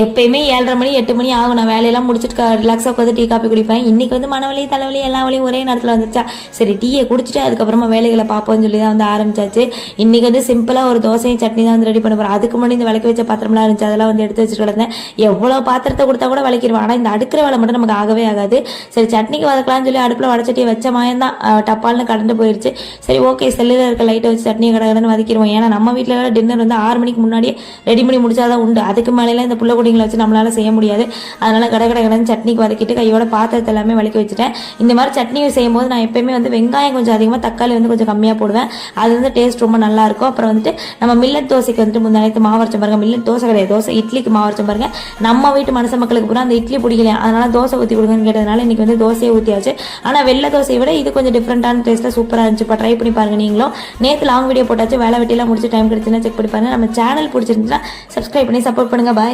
எப்பயுமே 7:30 மணி 8 மணி ஆகும். நான் வேலையெல்லாம் முடிச்சுட்டு ரிலாக்ஸாக உட்காந்து டீ காப்பி குடிப்பேன். இன்னைக்கு வந்து மனவலி தலைவலி எல்லா வலியும் ஒரே நேரத்தில் வந்துச்சா, சரி டீயை குடிச்சிட்டு அதுக்கப்புறமா வேலைகளை பார்ப்போம்னு சொல்லி தான் வந்து ஆரம்பிச்சாச்சு. இன்னைக்கு வந்து சிம்பிளாக ஒரு தோசையும் சட்னி தான் வந்து ரெடி பண்ண போகிறேன். அதுக்கு முன்னாடி இந்த விளக்கு வச்ச பாத்திரம்லாம் இருந்துச்சு, அதெல்லாம் வந்து எடுத்து வச்சுட்டு கிடந்தேன். எவ்வளோ பாத்திரத்தை கொடுத்தா கூட விளக்கிடுவேன், ஆனால் இந்த அடுக்கிற வேலை மட்டும் நமக்கு ஆகவே ஆகாது. சரி சட்னிக்கு வதக்கலாம்னு சொல்லி அடுப்பில் வடச்சட்டியை வச்ச மாயம் தான் டப்பால்னு கடந்து போயிடுச்சு. சரி ஓகே, செல்லில் இருக்க லைட்டை வச்சு சட்னியை கடகடன்னு வதக்கிடுவோம். ஏன்னா நம்ம வீட்டில் டின்னர் வந்து 6 மணிக்கு முன்னாடியே ரெடி பண்ணி முடிச்சாதான் உண்டு. அதுக்கு மேலே இந்த புள்ள குடிங்களை வச்சு நம்மளால செய்ய முடியாது. அதனால கடகடன்னு சட்னிக்கு வதக்கிட்டு கையோட பாத்திரத்தை எல்லாமே வலிக்க வச்சுட்டேன். இந்த மாதிரி சட்னி செய்யும் போது நான் எப்பயுமே வந்து வெங்காயம் கொஞ்சம் அதிகமாக, தக்காளி வந்து கொஞ்சம் கம்மியாக போடுவேன். அது வந்து டேஸ்ட் ரொம்ப நல்லா இருக்கும். அப்புறம் வந்துட்டு நம்ம மில்லட் தோசைக்கு வந்துட்டு முந்தானத்து மாவரைச்சம் பாருங்க, மில்லட் தோசை கிடையாது, தோசை இட்லிக்கு மாவரைச்சம் பாருங்க. நம்ம வீட்டு மனுஷ மக்களுக்கு பூரா அந்த இட்லி பிடிக்கல, அதனால தோசை ஊற்றி கொடுங்கன்னு கேட்டதுனால இன்னைக்கு வந்து தோசையை ஊற்றியாச்சு. ஆனால் வெள்ளை தோசையை விட இது கொஞ்சம் டிஃப்ரெண்டான டேஸ்ட்டில் சூப்பராக இருந்துச்சுப்பா. ட்ரை பண்ணி பாருங்க நீங்களும். நேற்று லாங் வீடியோ போட்டாச்சு, வேலை வெட்டியெல்லாம் முடிச்சு டைம் கிடைச்சுன்னா செக் பண்ணி பாருங்க. நம்ம சேனல் பிடிச்சிருந்துச்சுன்னா சப்ஸ்கிரைப் பண்ணி சப்போர்ட் பண்ணுங்க. பாய்.